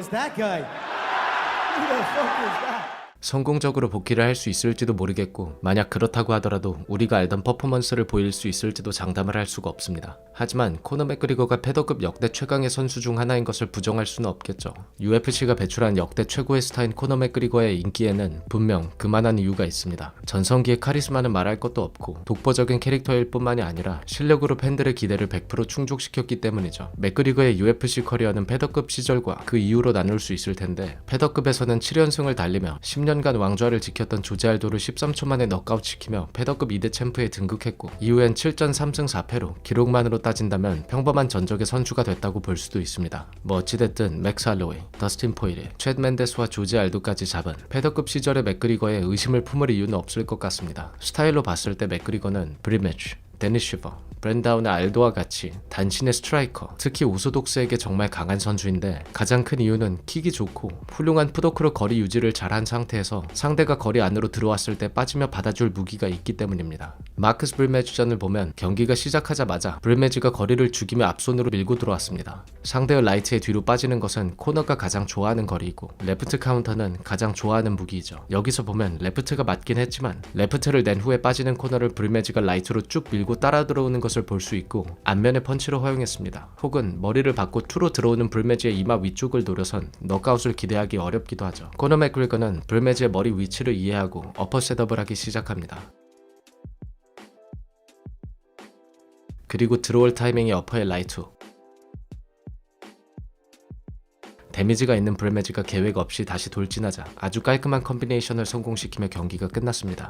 is that guy? Who the fuck is that? 성공적으로 복귀를 할 수 있을지도 모르겠고 만약 그렇다고 하더라도 우리가 알던 퍼포먼스를 보일 수 있을지도 장담을 할 수가 없습니다. 하지만 코너 맥그리거가 패더급 역대 최강의 선수 중 하나인 것을 부정할 수는 없겠죠. UFC가 배출한 역대 최고의 스타인 코너 맥그리거의 인기에는 분명 그만한 이유가 있습니다. 전성기의 카리스마는 말할 것도 없고 독보적인 캐릭터일 뿐만이 아니라 실력으로 팬들의 기대를 100% 충족시켰기 때문이죠. 맥그리거의 UFC 커리어는 패더급 시절과 그 이후로 나눌 수 있을 텐데 패더급에서는 7연승을 달리며 10년간 왕좌를 지켰던 조제 알도를 13초 만에 넉아웃시키며 패더급 2대 챔프에 등극했고 이후엔 7전 3승 4패로 기록만으로 따진다면 평범한 전적의 선수가 됐다고 볼 수도 있습니다. 뭐 어찌됐든 맥스 할로웨이, 더스틴 포일에, 챗 맨데스와 조제 알도까지 잡은 패더급 시절의 맥그리거에 의심을 품을 이유는 없을 것 같습니다. 스타일로 봤을 때 맥그리거는 브리매치, 데니스 시버, 브랜다운의 알도와 같이 단신의 스트라이커, 특히 오소독스에게 정말 강한 선수인데 가장 큰 이유는 킥이 좋고 훌륭한 푸더크로 거리 유지를 잘한 상태에서 상대가 거리 안으로 들어왔을 때 빠지며 받아줄 무기가 있기 때문입니다. 마크스 브리매지전을 보면 경기가 시작하자마자 브리매지가 거리를 죽이며 앞손으로 밀고 들어왔습니다. 상대의 라이트의 뒤로 빠지는 것은 코너가 가장 좋아하는 거리이고 레프트 카운터는 가장 좋아하는 무기이죠. 여기서 보면 레프트가 맞긴 했지만 레프트를 낸 후에 빠지는 코너를 브리매지가 라이트로 쭉 밀고 따라 들어오는 것을 볼 수 있고 안면의 펀치로 허용했습니다. 혹은 머리를 받고 투로 들어오는 브리매지의 이마 위쪽을 노려선 넉아웃을 기대하기 어렵기도 하죠. 코너 맥그리거는 브리매지의 머리 위치를 이해하고 어퍼 셋업을 하기 시작합니다. 그리고 들어올 타이밍이 어퍼의 라이트 훅. 데미지가 있는 브리매지가 계획 없이 다시 돌진하자 아주 깔끔한 컨비네이션을 성공시키며 경기가 끝났습니다.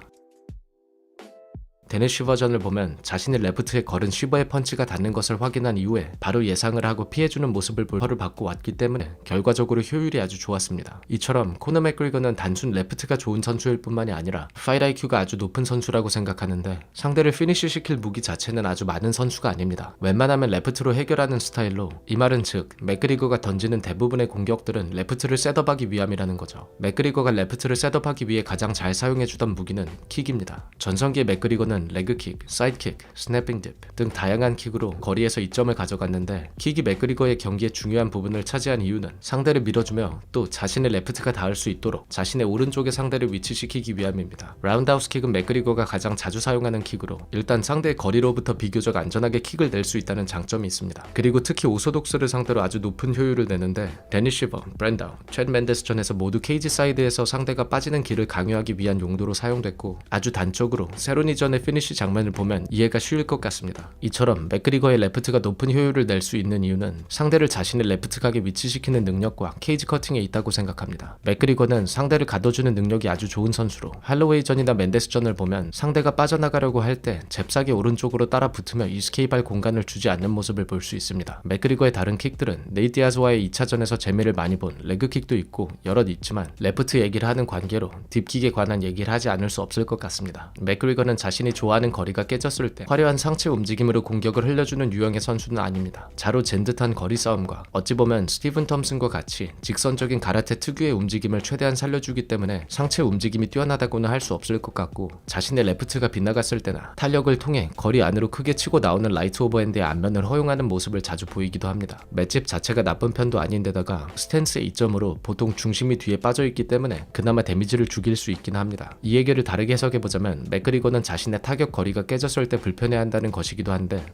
데니스 시버전을 보면 자신의 레프트에 걸은 시버의 펀치가 닿는 것을 확인한 이후에 바로 예상을 하고 피해주는 모습을 볼퍼를 받고 왔기 때문에 결과적으로 효율이 아주 좋았습니다. 이처럼 코너 맥그리거는 단순 레프트가 좋은 선수일 뿐만이 아니라 파이트 IQ가 아주 높은 선수라고 생각하는데 상대를 피니쉬 시킬 무기 자체는 아주 많은 선수가 아닙니다. 웬만하면 레프트로 해결하는 스타일로 이 말은 즉 맥그리거가 던지는 대부분의 공격들은 레프트를 셋업하기 위함이라는 거죠. 맥그리거가 레프트를 셋업하기 위해 가장 잘 사용해주던 무기는 킥입니다. 전성기의 맥그리거는 레그킥, 사이드킥, 스냅핑 딥 등 다양한 킥으로 거리에서 이점을 가져갔는데 킥이 맥그리거의 경기의 중요한 부분을 차지한 이유는 상대를 밀어주며 또 자신의 레프트가 닿을 수 있도록 자신의 오른쪽에 상대를 위치시키기 위함입니다. 라운드하우스 킥은 맥그리거가 가장 자주 사용하는 킥으로 일단 상대의 거리로부터 비교적 안전하게 킥을 낼 수 있다는 장점이 있습니다. 그리고 특히 오소독스를 상대로 아주 높은 효율을 내는데 데니스 시버, 브랜다운, 챗 맨데스전에서 모두 케이지 사이드에서 상대가 빠지는 길을 강요하기 위한 용도로 사용됐고 아주 단적으로 세로니전의 피니쉬 장면을 보면 이해가 쉬울 것 같습니다. 이처럼 맥그리거의 레프트가 높은 효율을 낼 수 있는 이유는 상대를 자신의 레프트 각에 위치시키는 능력과 케이지 커팅에 있다고 생각합니다. 맥그리거는 상대를 가둬주는 능력이 아주 좋은 선수로 할로웨이전이나 맨데스전을 보면 상대가 빠져나가려고 할 때 잽싸게 오른쪽으로 따라 붙으며 이스케이프할 공간을 주지 않는 모습을 볼 수 있습니다. 맥그리거의 다른 킥들은 네이트 디아즈와의 2차전에서 재미를 많이 본 레그킥도 있고 여럿 있지만 레프트 얘기를 하는 관계로 딥킥에 관한 얘기를 하지 않을 수 없을 것 같습니다. 맥그리거는 자신이 좋아하는 거리가 깨졌을 때 화려한 상체 움직임으로 공격을 흘려주는 유형의 선수는 아닙니다. 자로 잰 듯한 거리 싸움과 어찌 보면 스티븐 톰슨과 같이 직선적인 가라테 특유의 움직임을 최대한 살려주기 때문에 상체 움직임이 뛰어나다고는 할 수 없을 것 같고 자신의 레프트가 빗나갔을 때나 탄력을 통해 거리 안으로 크게 치고 나오는 라이트 오버핸드의 안면을 허용하는 모습을 자주 보이기도 합니다. 맷집 자체가 나쁜 편도 아닌데다가 스탠스의 이점으로 보통 중심이 뒤에 빠져있기 때문에 그나마 데미지를 죽일 수 있긴 합니다. 이 얘기를 다르게 해석해보자면 맥그리거는 자신의 타격 거리가 깨졌을 때 불편해한다는 것이기도 한데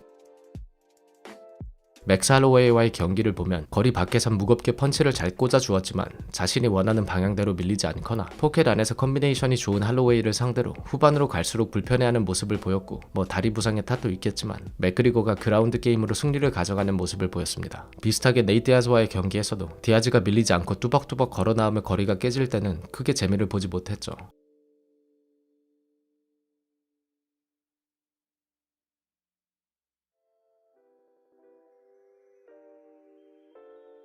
맥스 할로웨이와의 경기를 보면 거리 밖에선 무겁게 펀치를 잘 꽂아 주었지만 자신이 원하는 방향대로 밀리지 않거나 포켓 안에서 컨비네이션이 좋은 할로웨이를 상대로 후반으로 갈수록 불편해하는 모습을 보였고 뭐 다리 부상의 탓도 있겠지만 맥그리거가 그라운드 게임으로 승리를 가져가는 모습을 보였습니다. 비슷하게 네이트 디아즈와의 경기에서도 디아즈가 밀리지 않고 뚜벅뚜벅 걸어 나오며 거리가 깨질 때는 크게 재미를 보지 못했죠.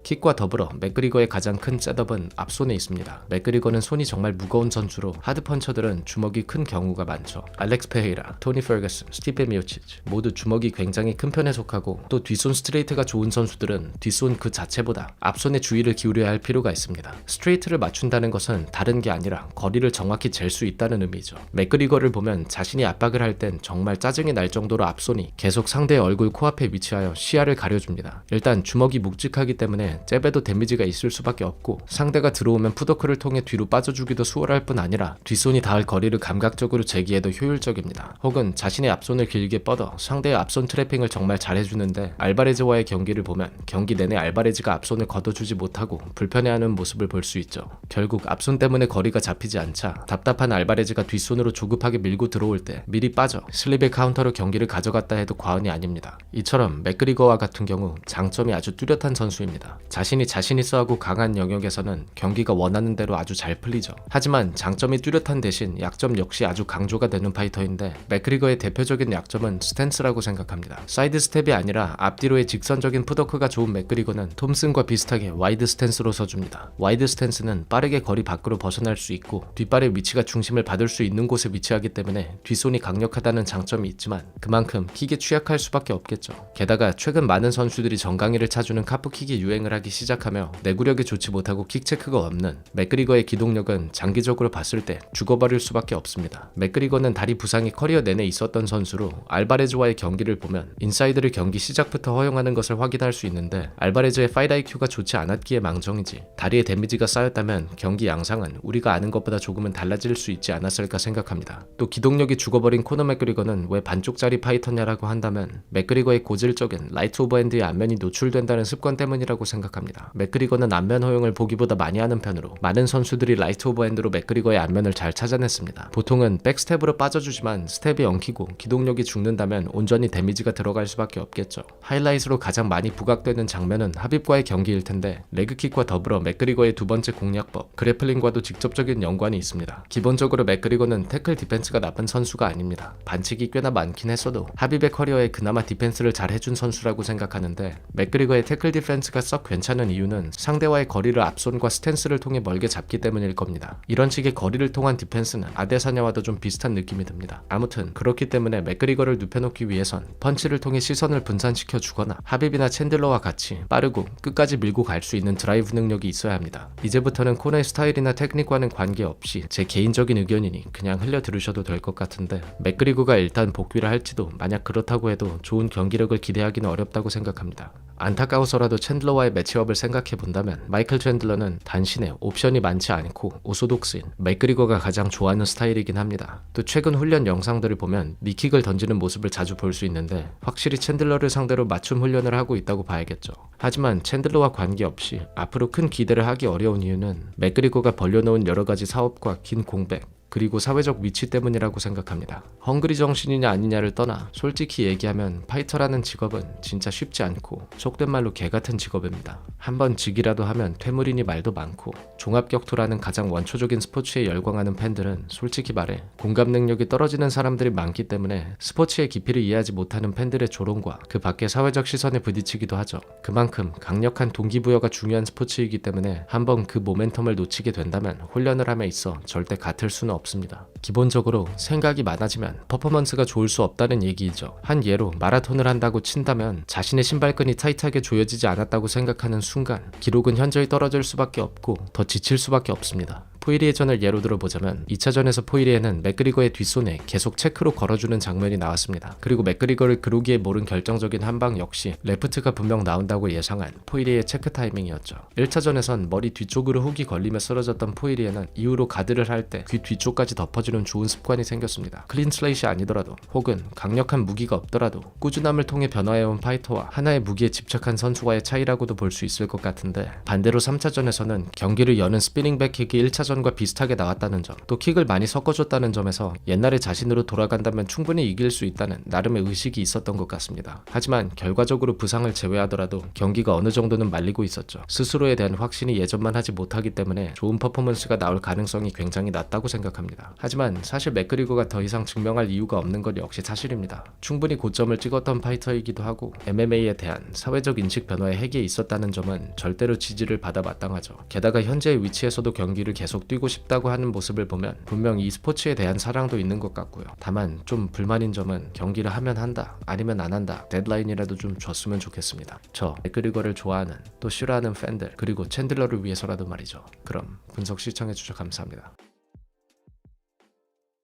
킥과 더불어 맥그리거의 가장 큰 셋업은 앞손에 있습니다. 맥그리거는 손이 정말 무거운 선수로 하드펀처들은 주먹이 큰 경우가 많죠. 알렉스 페헤이라, 토니 퍼거슨, 스티페 미오치치 모두 주먹이 굉장히 큰 편에 속하고 또 뒷손 스트레이트가 좋은 선수들은 뒷손 그 자체보다 앞손에 주의를 기울여야 할 필요가 있습니다. 스트레이트를 맞춘다는 것은 다른 게 아니라 거리를 정확히 잴 수 있다는 의미죠. 맥그리거를 보면 자신이 압박을 할 땐 정말 짜증이 날 정도로 앞손이 계속 상대의 얼굴 코앞에 위치하여 시야를 가려줍니다. 일단 주먹이 묵직하기 때문에 때문에 잽에도 데미지가 있을 수밖에 없고 상대가 들어오면 푸더크를 통해 뒤로 빠져주기도 수월할 뿐 아니라 뒷손이 닿을 거리를 감각적으로 재기에도 효율적입니다. 혹은 자신의 앞손을 길게 뻗어 상대의 앞손 트래핑을 정말 잘해주는데 알바레즈와의 경기를 보면 경기 내내 알바레즈가 앞손을 걷어주지 못하고 불편해하는 모습을 볼 수 있죠. 결국 앞손 때문에 거리가 잡히지 않자 답답한 알바레즈가 뒷손으로 조급하게 밀고 들어올 때 미리 빠져 슬립의 카운터로 경기를 가져갔다 해도 과언이 아닙니다. 이처럼 맥그리거와 같은 경우 장점이 아주 뚜렷한 선수입니다. 자신이 있어하고 강한 영역에서는 경기가 원하는 대로 아주 잘 풀리죠. 하지만 장점이 뚜렷한 대신 약점 역시 아주 강조가 되는 파이터인데 맥그리거의 대표적인 약점은 스탠스라고 생각합니다. 사이드 스텝이 아니라 앞뒤로의 직선적인 푸더크가 좋은 맥그리거는 톰슨과 비슷하게 와이드 스탠스로 서줍니다. 와이드 스탠스는 빠르게 거리 밖으로 벗어날 수 있고 뒷발의 위치가 중심을 받을 수 있는 곳에 위치하기 때문에 뒷손이 강력하다는 장점이 있지만 그만큼 킥에 취약할 수밖에 없겠죠. 게다가 최근 많은 선수들이 정강이를 차주는 카프킥이 유행을 하기 시작하며 내구력이 좋지 못하고 킥 체크가 없는 맥그리거의 기동력은 장기적으로 봤을 때 죽어버릴 수밖에 없습니다. 맥그리거는 다리 부상이 커리어 내내 있었던 선수로 알바레즈와의 경기를 보면 인사이드를 경기 시작부터 허용하는 것을 확인할 수 있는데 알바레즈의 파이트 IQ가 좋지 않았기에 망정이지 다리에 데미지가 쌓였다면 경기 양상은 우리가 아는 것보다 조금은 달라질 수 있지 않았을까 생각합니다. 또 기동력이 죽어버린 코너 맥그리거는 왜 반쪽짜리 파이터냐라고 한다면 맥그리거의 고질적인 라이트 오버핸드의 안면이 노출된다는 습관 때문이라고 생각합니다. 맥그리거는 안면 허용을 보기보다 많이 하는 편으로 많은 선수들이 라이트 오버핸드로 맥그리거의 안면을 잘 찾아냈습니다. 보통은 백스텝으로 빠져주지만 스텝이 엉키고 기동력이 죽는다면 온전히 데미지가 들어갈 수밖에 없겠죠. 하이라이트로 가장 많이 부각되는 장면은 하빕과의 경기일 텐데 레그킥과 더불어 맥그리거의 두 번째 공략법 그래플링과도 직접적인 연관이 있습니다. 기본적으로 맥그리거는 태클 디펜스가 나쁜 선수가 아닙니다. 반칙이 꽤나 많긴 했어도 하빕의 커리어에 그나마 디펜스를 잘 해준 선수라고 생각하는데 맥그리거의 태클 디펜스가 썩 괜찮은 이유는 상대와의 거리를 앞손과 스탠스를 통해 멀게 잡기 때문일 겁니다. 이런 식의 거리를 통한 디펜스는 아데사냐와도 좀 비슷한 느낌이 듭니다. 아무튼 그렇기 때문에 맥그리거를 눕혀놓기 위해선 펀치를 통해 시선을 분산시켜 주거나 하빕이나 챈들러와 같이 빠르고 끝까지 밀고 갈 수 있는 드라이브 능력이 있어야 합니다. 이제부터는 코너의 스타일이나 테크닉과는 관계없이 제 개인적인 의견이니 그냥 흘려 들으셔도 될 것 같은데 맥그리거가 일단 복귀를 할지도 만약 그렇다고 해도 좋은 경기력을 기대하기는 어렵다고 생각합니다. 안타까워서라도 챈들러와의 매치업을 생각해본다면 마이클 챈들러는 단신에 옵션이 많지 않고 오소독스인 맥그리거가 가장 좋아하는 스타일이긴 합니다. 또 최근 훈련 영상들을 보면 니킥을 던지는 모습을 자주 볼 수 있는데 확실히 챈들러를 상대로 맞춤 훈련을 하고 있다고 봐야겠죠. 하지만 챈들러와 관계없이 앞으로 큰 기대를 하기 어려운 이유는 맥그리거가 벌려놓은 여러가지 사업과 긴 공백 그리고 사회적 위치 때문이라고 생각합니다. 헝그리 정신이냐 아니냐를 떠나 솔직히 얘기하면 파이터라는 직업은 진짜 쉽지 않고 속된 말로 개같은 직업입니다. 한번 지기라도 하면 퇴물이니 말도 많고 종합격투라는 가장 원초적인 스포츠에 열광하는 팬들은 솔직히 말해 공감 능력이 떨어지는 사람들이 많기 때문에 스포츠의 깊이를 이해하지 못하는 팬들의 조롱과 그 밖의 사회적 시선에 부딪히기도 하죠. 그만큼 강력한 동기부여가 중요한 스포츠이기 때문에 한번 그 모멘텀을 놓치게 된다면 훈련을 함에 있어 절대 같을 수는 없습니다. 기본적으로 생각이 많아지면 퍼포먼스가 좋을 수 없다는 얘기이죠. 한 예로 마라톤을 한다고 친다면 자신의 신발끈이 타이트하게 조여지지 않았다고 생각하는 순간 기록은 현저히 떨어질 수밖에 없고 더 지칠 수밖에 없습니다. 포이리에전을 예로 들어보자면 2차전에서 포이리에는 맥그리거의 뒷손에 계속 체크로 걸어주는 장면이 나왔습니다. 그리고 맥그리거를 그러기에 모른 결정적인 한방 역시 레프트가 분명 나온다고 예상한 포이리의 체크 타이밍이었죠. 1차전에선 머리 뒤쪽으로 훅이 걸리며 쓰러졌던 포이리에는 이후로 가드를 할 때 귀 뒤쪽까지 덮어주는 좋은 습관이 생겼습니다. 클린 슬레이시 아니더라도 혹은 강력한 무기가 없더라도 꾸준함을 통해 변화해온 파이터와 하나의 무기에 집착한 선수와의 차이라고도 볼 수 있을 것 같은데 반대로 3차전에서는 경기를 여는 스피닝 백킥이 1차전과 비슷하게 나왔다는 점, 또 킥을 많이 섞어줬다는 점에서 옛날의 자신으로 돌아간다면 충분히 이길 수 있다는 나름의 의식이 있었던 것 같습니다. 하지만 결과적으로 부상을 제외하더라도 경기가 어느 정도는 말리고 있었죠. 스스로에 대한 확신이 예전만 하지 못하기 때문에 좋은 퍼포먼스가 나올 가능성이 굉장히 낮다고 생각합니다. 하지만 사실 맥그리거가 더 이상 증명할 이유가 없는 것 역시 사실입니다. 충분히 고점을 찍었던 파이터이기도 하고 MMA에 대한 사회적 인식 변화에 핵이 있었다는 점은 절대로 지지를 받아 마땅하죠. 게다가 현재의 위치에서도 경기를 계속 뛰고 싶다고 하는 모습을 보면 분명 이 스포츠에 대한 사랑도 있는 것 같고요. 다만 좀 불만인 점은 경기를 하면 한다 아니면 안 한다 데드라인이라도 좀 줬으면 좋겠습니다. 저 맥그리거를 좋아하는 또 싫어하는 팬들 그리고 챈들러를 위해서라도 말이죠. 그럼 분석 시청해주셔서 감사합니다.